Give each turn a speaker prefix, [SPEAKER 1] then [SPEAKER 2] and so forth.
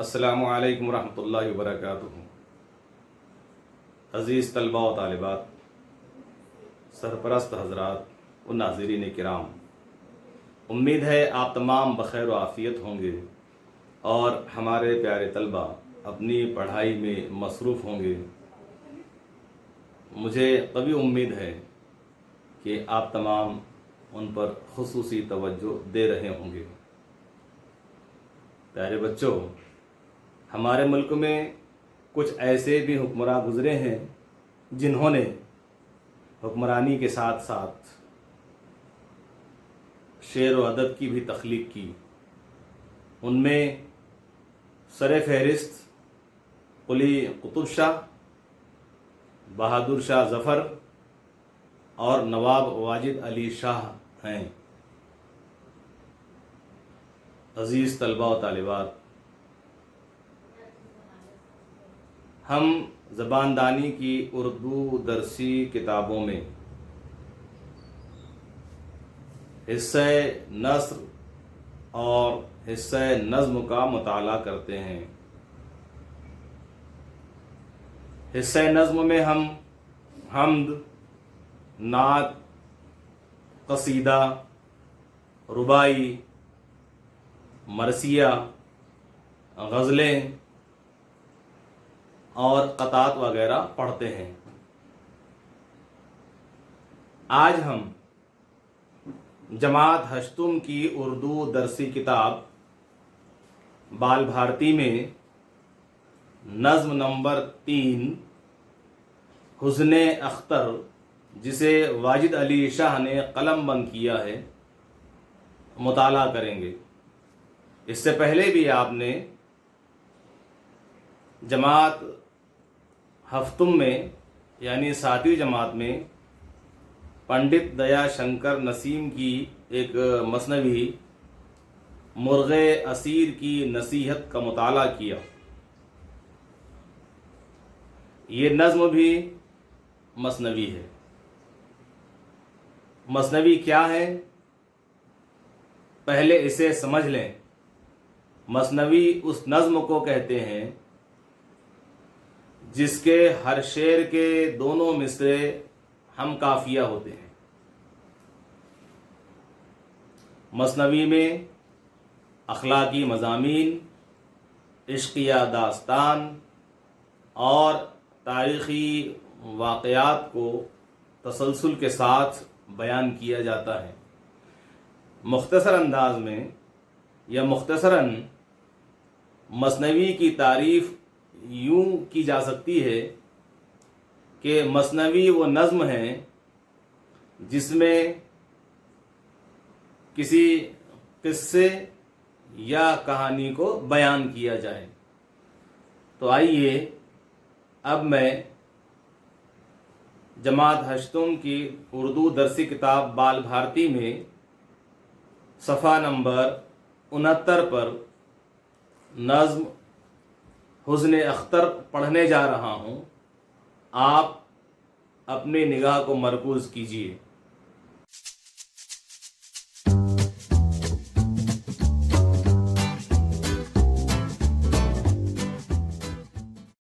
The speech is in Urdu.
[SPEAKER 1] السلام علیکم ورحمۃ اللہ وبرکاتہ۔ عزیز طلباء و طالبات، سرپرست حضرات و ناظرین کرام، امید ہے آپ تمام بخیر و عافیت ہوں گے اور ہمارے پیارے طلباء اپنی پڑھائی میں مصروف ہوں گے۔ مجھے قوی امید ہے کہ آپ تمام ان پر خصوصی توجہ دے رہے ہوں گے۔ پیارے بچوں، ہمارے ملک میں کچھ ایسے بھی حکمراں گزرے ہیں جنہوں نے حکمرانی کے ساتھ ساتھ شعر و ادب کی بھی تخلیق کی۔ ان میں سر فہرست قلی قطب شاہ، بہادر شاہ ظفر اور نواب واجد علی شاہ ہیں۔ عزیز طلباء و طالبات، ہم زبان دانی کی اردو درسی کتابوں میں حصہ نثر اور حصہ نظم کا مطالعہ کرتے ہیں۔ حصہ نظم میں ہم حمد، نعت، قصیدہ، رباعی، مرثیہ، غزلیں اور قطعات وغیرہ پڑھتے ہیں۔ آج ہم جماعت ہشتم کی اردو درسی کتاب بال بھارتی میں نظم نمبر 3 حسن اختر، جسے واجد علی شاہ نے قلم بند کیا ہے، مطالعہ کریں گے۔ اس سے پہلے بھی آپ نے جماعت ہفتم میں یعنی 7ویں جماعت میں پنڈت دیا شنکر نسیم کی ایک مثنوی مرغ اسیر کی نصیحت کا مطالعہ کیا۔ یہ نظم بھی مثنوی ہے۔ مثنوی کیا ہے؟ پہلے اسے سمجھ لیں۔ مثنوی اس نظم کو کہتے ہیں جس کے ہر شعر کے دونوں مصرے ہم قافیہ ہوتے ہیں۔ مثنوی میں اخلاقی مضامین، عشقیہ داستان اور تاریخی واقعات کو تسلسل کے ساتھ بیان کیا جاتا ہے۔ مختصر انداز میں یا مختصراً مثنوی کی تعریف یوں کی جا سکتی ہے کہ مثنوی وہ نظم ہے جس میں کسی قصے یا کہانی کو بیان کیا جائے۔ تو آئیے اب میں جماعت ہشتم کی اردو درسی کتاب بال بھارتی میں صفحہ نمبر 69 پر نظم حسن اختر پڑھنے جا رہا ہوں۔ آپ اپنی نگاہ کو مرکوز کیجیے۔